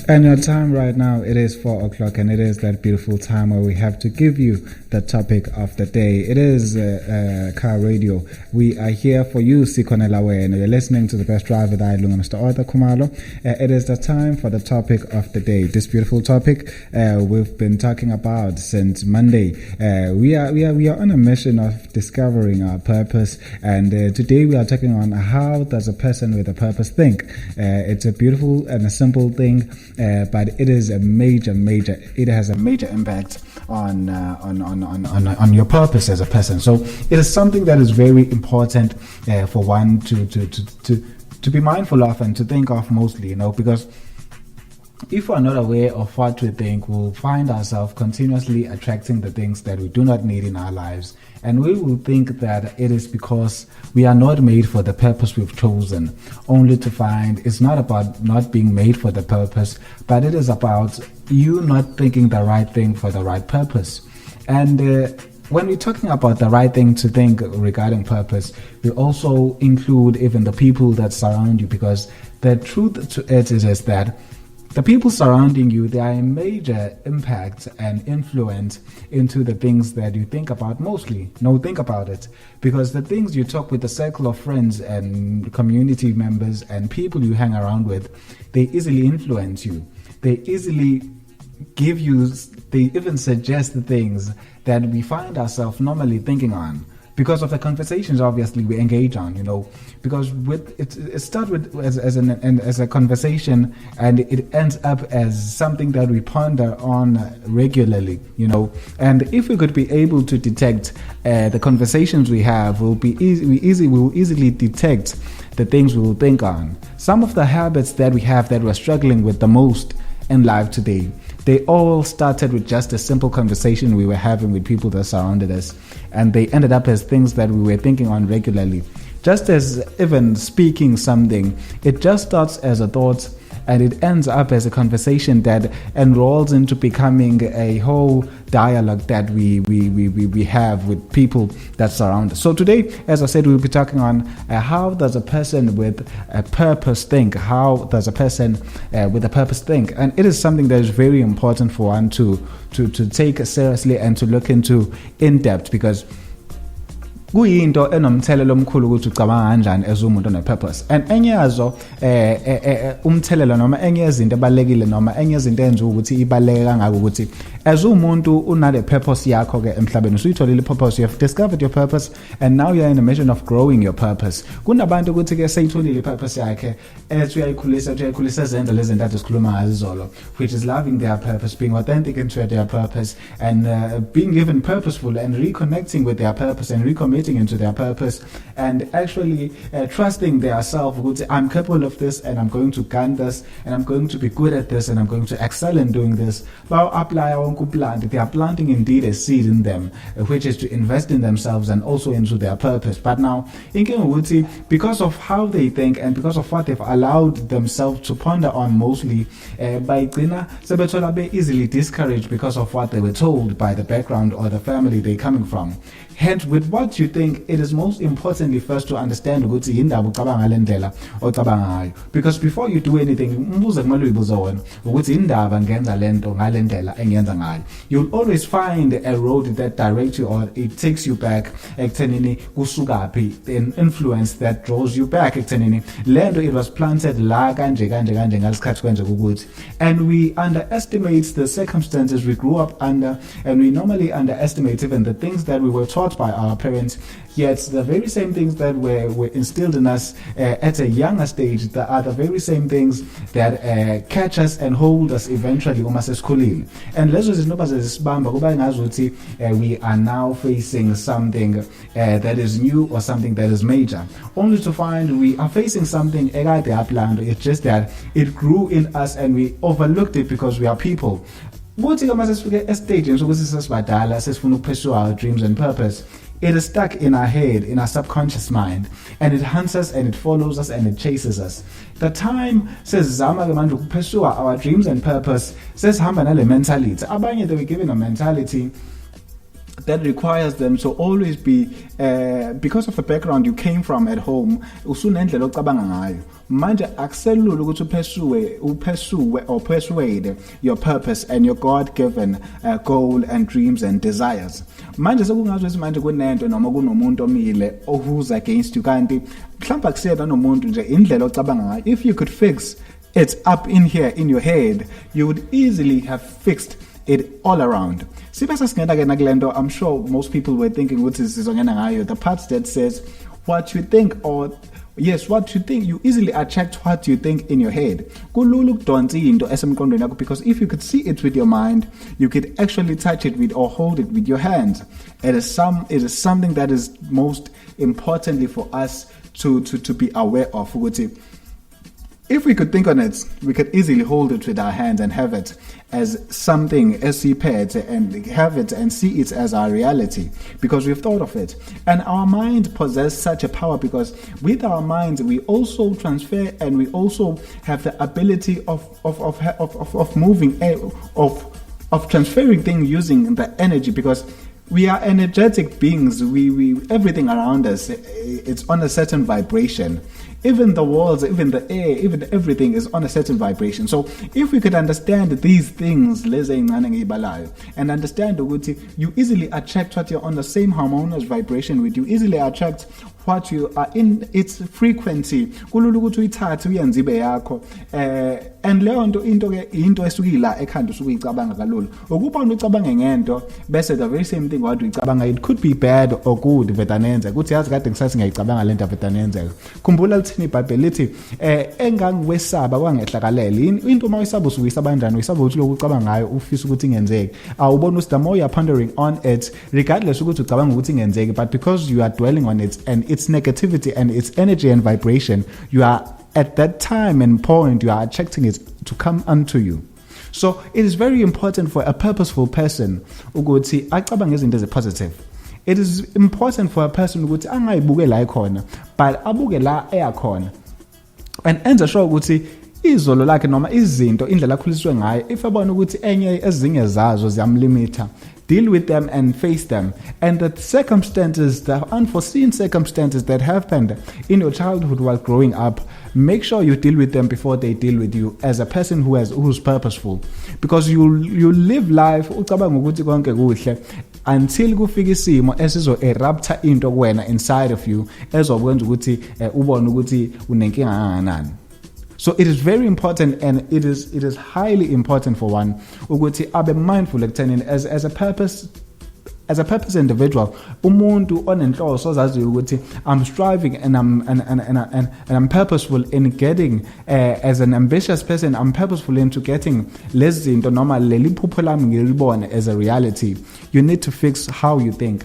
And your time right now, it is 4 o'clock, and it is that beautiful time where we have to give you the topic of the day. It is Car Radio. We are here for you, Sikonela Wena. You're listening to The Best Drive with Ailunga, Mr. Arthur Kumalo. It is the time for the topic of the day. This beautiful topic we've been talking about since Monday. We are on a mission of discovering our purpose, and today we are talking on how does a person with a purpose think. It's a beautiful and a simple thing. But it is a major. It has a major impact on your purpose as a person. So it is something that is very important for one to be mindful of and to think of mostly. Because if we are not aware of what we think, we'll find ourselves continuously attracting the things that we do not need in our lives. And we will think that it is because we are not made for the purpose we've chosen, only to find it's not about not being made for the purpose, but it is about you not thinking the right thing for the right purpose. And when we're talking about the right thing to think regarding purpose, we also include even the people that surround you, because the truth to it is that the people surrounding you, they are a major impact and influence into the things that you think about mostly. No, think about it. Because the things you talk with, the circle of friends and community members and people you hang around with, they easily influence you. They easily give you, they even suggest the things that we find ourselves normally thinking on. Because of the conversations, obviously, we engage on, because with it starts with as a conversation, and it ends up as something that we ponder on regularly, And if we could be able to detect the conversations we have, we will easily detect the things we will think on. Some of the habits that we have that we're struggling with the most in life today, they all started with just a simple conversation we were having with people that surrounded us, and they ended up as things that we were thinking on regularly. Just as even speaking something, it just starts as a thought, and it ends up as a conversation that enrolls into becoming a whole dialogue that we have with people that surround us. So today, as I said, we'll be talking on how does a person with a purpose think? How does a person with a purpose think? And it is something that is very important for one to take seriously and to look into in depth, because kuyinto enomthelelo omkhulu ukuthi ucabanga kanjani as umuntu one-purpose. And enye yazo umthelelo noma enye izinto ebalekile noma enye izinto enza ukuthi ibaleke kangaka ukuthi as umuntu unale purpose yakho ke emhlabeni, usuyitholile purpose, you have discovered your purpose, and now you are in a mission of growing your purpose. Kunabantu ukuthi ke seyitholile purpose yakhe uyayikhulisa zenza lezi zinto esikhuluma ngazo izolo, which is loving their purpose, being authentic into their purpose, and being even purposeful and reconnecting with their purpose and recommitting into their purpose, and actually trusting their self. I'm capable of this, and I'm going to gun this, and I'm going to be good at this, and I'm going to excel in doing this. They are planting indeed a seed in them, which is to invest in themselves and also into their purpose. But now, because of how they think and because of what they've allowed themselves to ponder on mostly, by easily discouraged because of what they were told by the background or the family they're coming from. Hence, with what you think, it is most importantly first to understand because before you do anything, you'll always find a road that directs you, or it takes you back, an influence that draws you back. It was planted and we underestimate the circumstances we grew up under, and we normally underestimate even the things that we were taught by our parents. Yet the very same things that were instilled in us at a younger stage, that are the very same things that catch us and hold us eventually. And we are now facing something that is new or something that is major, only to find we are facing something. It's just that it grew in us and we overlooked it because we are people. Pursue our dreams and purpose. It is stuck in our head, in our subconscious mind, and it hunts us and it follows us and it chases us. The time says zama to pursue our dreams and purpose, says hamba nale mentality. Abanye, they were given a mentality that requires them to always be, because of the background you came from at home, usunendlela ocabanga ngayo. Manje akuselula ukuthi upursue or persuade your purpose and your God-given goal and dreams and desires. Manje sekungazi manje kunento noma kunomuntu omile who's against you, kanti mhlawumbe akusiyena nomuntu nje indlela ocabanga ngayo. If you could fix it up in here in your head, you would easily have fixed it all around. I'm sure most people were thinking what is the part that says what you think, or yes, what you think, you easily attract what you think in your head. Because if you could see it with your mind, you could actually touch it with or hold it with your hands. It is something that is most importantly for us to be aware of. If we could think on it, we could easily hold it with our hands and have it as something, as CPET, and have it and see it as our reality, because we've thought of it. And our mind possesses such a power, because with our minds we also transfer and we also have the ability of moving, of transferring things using the energy, because we are energetic beings. We everything around us, it's on a certain vibration. Even the walls, even the air, even everything is on a certain vibration. So if we could understand these things, and understand that you easily attract what you're on the same harmonious vibration with, you easily attract what you are in its frequency. And leyo nto into esukila ekhanda usukuyicabanga kalula. Ukuba ucabange ngento bese the very same thing wadu uyicabanga, it could be bad or good vetanenze. Kuthi yazi kade ngisathi ngiyicabanga lento vetanenze. Khumbula lithini iBhayibheli lithi engangiwesaba kwangehlakalele. Into uma uyisaba usuyisaba kanjani? Uyisaba ukuthi lokucabanga ngayo ufisa ukuthi ingenzeke. Awubona ukuthi the more you are pondering on it, regardless ukuthi ucabanga ukuthi ingenzeke, but because you are dwelling on it and its negativity and its energy and vibration, you are at that time and point, you are attracting it to come unto you. So it is very important for a purposeful person ukuthi acabanga izinto ezipositive. It is important for a person ukuthi angayibuke la ekhona, but abuke la eyakhona, and enza sure ukuthi izolo lakhe noma izinto indlela akhuliswe ngayo, if abona ukuthi enye ezinye zazo ziyamlimita, deal with them and face them. And the circumstances, the unforeseen circumstances that happened in your childhood while growing up, make sure you deal with them before they deal with you as a person who's purposeful. Because you live life ucabanga ukuthi konke kuhle until kufika isimo esizo erupta into kuwena inside of you ezokwenza ukuthi ubone ukuthi unenkinga kangakanani. So it is very important, and it is highly important for one ukuthi abe mindful ekuthenini as a purpose individual, umuntu onenhloso ozaziyo ukuthi I'm striving and I'm purposeful in getting, as an ambitious person, I'm purposeful into getting lezi zinto noma leli phupho lami ngilibone as a reality. You need to fix how you think.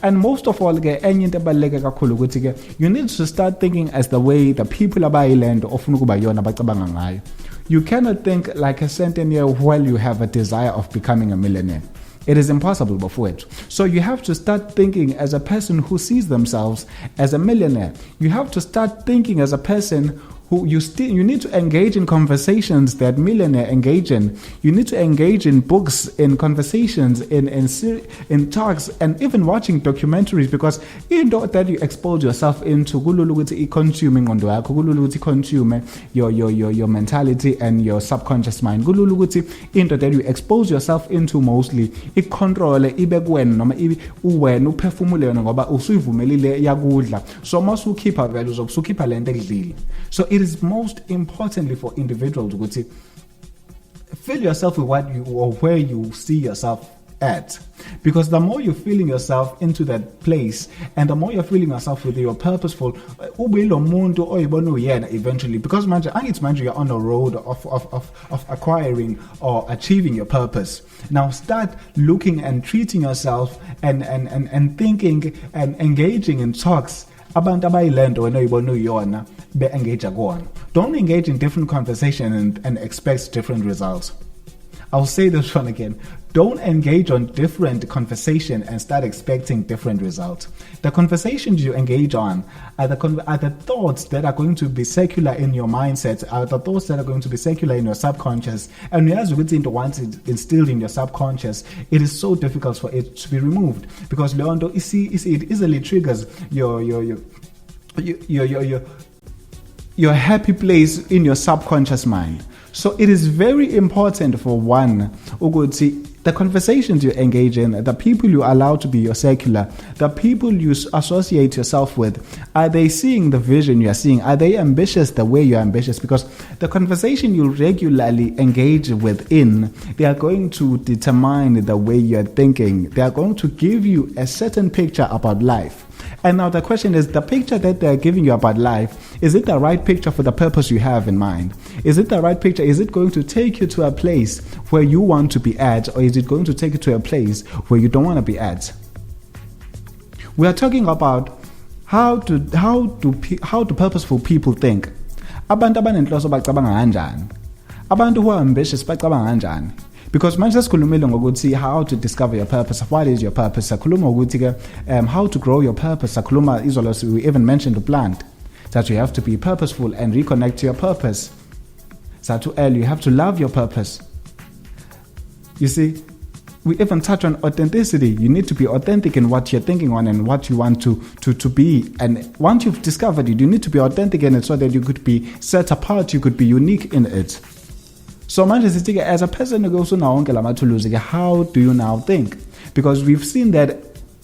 And most of all, you need to start thinking as the way the people abayilento ofuna ukuba yona bacabanga ngayo. You cannot think like a centennial while you have a desire of becoming a millionaire. It is impossible before it. So you have to start thinking as a person who sees themselves as a millionaire. You have to start thinking as a person who you need to engage in conversations that millionaires engage in. You need to engage in books, in conversations, in talks, and even watching documentaries, because into that you expose yourself into consuming consume your mentality and your subconscious mind. Into that you expose yourself into mostly control noma uwena uphefumule yona ngoba usuyivumelile yakudla. So must keep our values of keep lento ekudlile. So it is most importantly for individuals to fill yourself with what you or where you see yourself at, because the more you're feeling yourself into that place and the more you're feeling yourself with your purposeful eventually, because you're on a road of acquiring or achieving your purpose. Now start looking and treating yourself and thinking and engaging in talks abantu abayilento wena uyibona uyona be-engage kuwona. Don't engage in different conversation and expect different results. I'll say this one again. Don't engage on different conversation and start expecting different results. The conversations you engage on are the thoughts that are going to be secular in your mindset, are the thoughts that are going to be secular in your subconscious. And as we get into once it's instilled in your subconscious, it is so difficult for it to be removed, because Leondo, you see, it easily triggers your happy place in your subconscious mind. So it is very important for one, the conversations you engage in, the people you allow to be your secular, the people you associate yourself with, are they seeing the vision you are seeing? Are they ambitious the way you're ambitious? Because the conversation you regularly engage within, they are going to determine the way you're thinking. They are going to give you a certain picture about life. And now the question is, the picture that they're giving you about life, is it the right picture for the purpose you have in mind? Is it the right picture? Is it going to take you to a place where you want to be at, or is it going to take you to a place where you don't want to be at? We are talking about how do purposeful people think. Abantu abanenhloso bacabanga kanjani? Abantu who are ambitious bacabanga kanjani? Because manje sesikhulumile ngokuthi how to discover your purpose. What is your purpose? Sakhuluma ukuthi how to grow your purpose. Sakhuluma izolo, we even mentioned the plant that you have to be purposeful and reconnect to your purpose. You have to love your purpose. You see, we even touch on authenticity. You need to be authentic in what you're thinking on and what you want to be. And once you've discovered it, you need to be authentic in it so that you could be set apart, you could be unique in it. So manje as a person who goes to how do you now think? Because we've seen that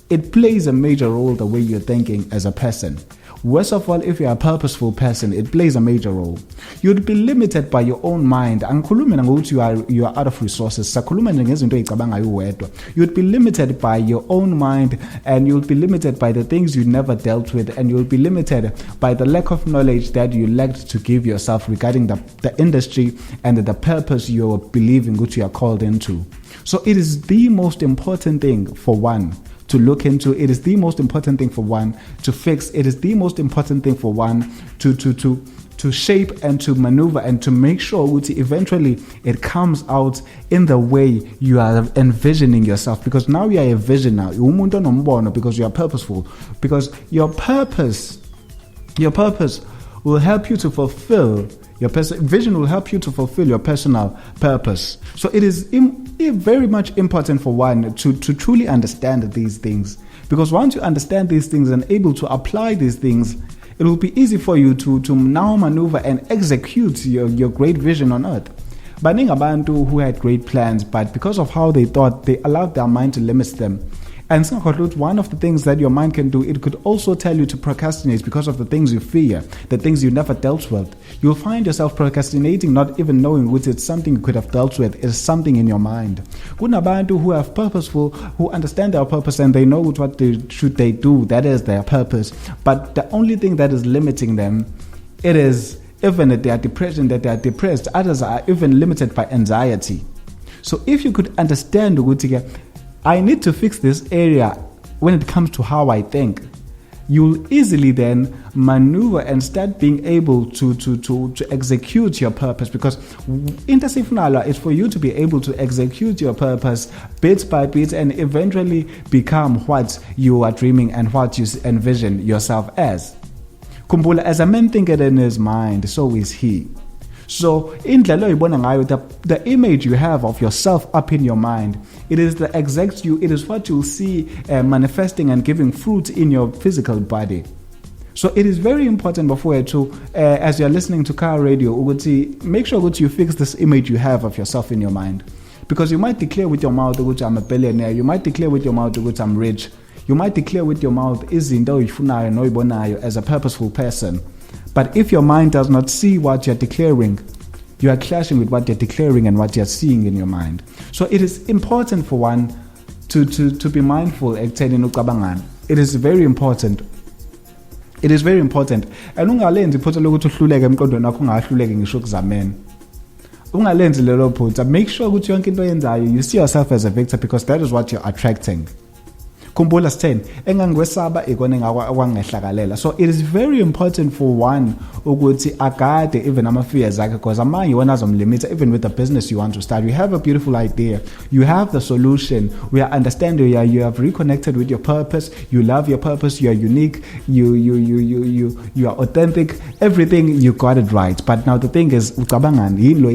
it plays a major role the way you're thinking as a person. Worst of all, if you're a purposeful person, it plays a major role. You'd be limited by your own mind. You are out of resources. You'd be limited by your own mind, and you'll be limited by the things you never dealt with, and you'll be limited by the lack of knowledge that you lacked to give yourself regarding the industry and the purpose you're believing which you are called into. So it is the most important thing for one to look into. It is the most important thing for one to fix. It is the most important thing for one to shape and to maneuver and to make sure that eventually it comes out in the way you are envisioning yourself. Because now you are a visioner, because you are purposeful. Because your purpose will help you to fulfill your vision will help you to fulfill your personal purpose. So it is very much important for one to truly understand these things. Because once you understand these things and able to apply these things, it will be easy for you to now maneuver and execute your great vision on earth. Baning abantu who had great plans, but because of how they thought, they allowed their mind to limit them. And one of the things that your mind can do, it could also tell you to procrastinate because of the things you fear, the things you never dealt with. You'll find yourself procrastinating, not even knowing which it's something you could have dealt with. It's something in your mind. Kunabantu who have purposeful, who understand their purpose and they know what they do. That is their purpose. But the only thing that is limiting them, it is even that they are depressed. Others are even limited by anxiety. So if you could understand I need to fix this area when it comes to how I think, you'll easily then maneuver and start being able to execute your purpose. Because Intersifnala is for you to be able to execute your purpose bit by bit and eventually become what you are dreaming and what you envision yourself as. Kumbula, as a man thinketh in his mind, so is he. So the image you have of yourself up in your mind, it is the exact you, it is what you'll see manifesting and giving fruit in your physical body. So it is very important before as you're listening to car radio, make sure that you fix this image you have of yourself in your mind. Because you might declare with your mouth that I'm a billionaire, you might declare with your mouth that I'm rich, you might declare with your mouth as a purposeful person. But if your mind does not see what you're declaring, you are clashing with what you're declaring and what you're seeing in your mind. So it is important for one to be mindful. It is very important. It is very important. And ungalenzi photha lokuthi uhluleke emqondweni wakho ungahluleki ngisho kuzamena. Ungalenzi lelo phutha. Make sure ukuthi yonke into oyenzayo you see yourself as a victor, because that is what you're attracting. khumbula sitheni engangikwesaba ikona engakwangehlakalela. So it is very important for one ukuthi agade even ama-fears akhe, because amanye iwona azomlimita even with the business you want to start. You have a beautiful idea, you have the solution, we understand you have reconnected with your purpose, you love your purpose, you are unique, you are authentic, everything, you got it right. But now the thing is, ucabangani yini lo